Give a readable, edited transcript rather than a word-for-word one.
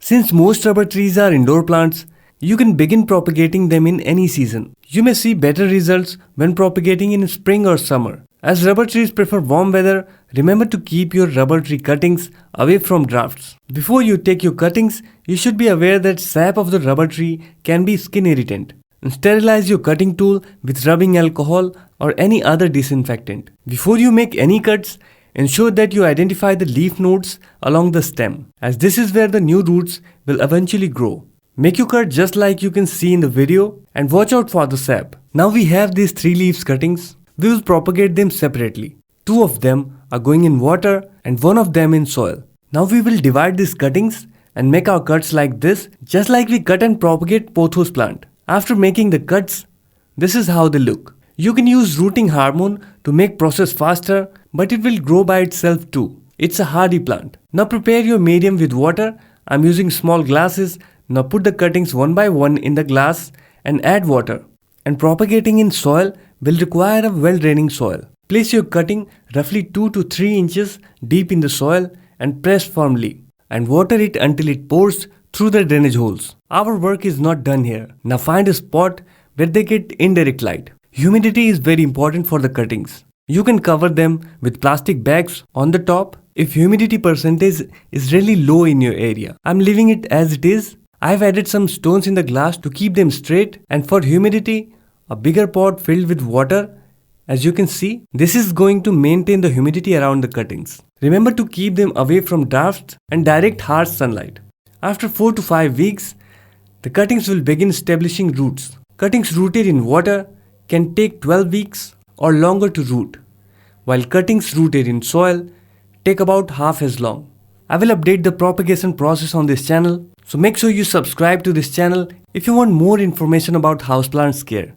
Since most rubber trees are indoor plants, you can begin propagating them in any season. You may see better results when propagating in spring or summer. As rubber trees prefer warm weather, remember to keep your rubber tree cuttings away from drafts. Before you take your cuttings, you should be aware that sap of the rubber tree can be skin irritant. And sterilize your cutting tool with rubbing alcohol or any other disinfectant. Before you make any cuts, ensure that you identify the leaf nodes along the stem, as this is where the new roots will eventually grow. Make your cut just like you can see in the video and watch out for the sap. Now we have these 3 leaves cuttings. We will propagate them separately. 2 of them are going in water and 1 of them in soil. Now we will divide these cuttings and make our cuts like this, just like we cut and propagate pothos plant. After making the cuts, this is how they look. You can use rooting harmone to make process faster, but it will grow by itself too. It's a hardy plant. Now prepare your medium with water. I'm using small glasses. Now put the cuttings one by one in the glass and add water. And propagating in soil will require a well-draining soil. Place your cutting roughly 2 to 3 inches deep in the soil and press firmly. And water it until it pours through the drainage holes. Our work is not done here. Now find a spot where they get indirect light. Humidity is very important for the cuttings. You can cover them with plastic bags on the top if humidity percentage is really low in your area. I'm leaving it as it is. I've added some stones in the glass to keep them straight, and for humidity, a bigger pot filled with water. As you can see, this is going to maintain the humidity around the cuttings. Remember to keep them away from drafts and direct harsh sunlight. After 4 to 5 weeks, the cuttings will begin establishing roots. Cuttings rooted in water can take 12 weeks or longer to root, while cuttings rooted in soil take about half as long. I will update the propagation process on this channel, so make sure you subscribe to this channel if you want more information about houseplant care.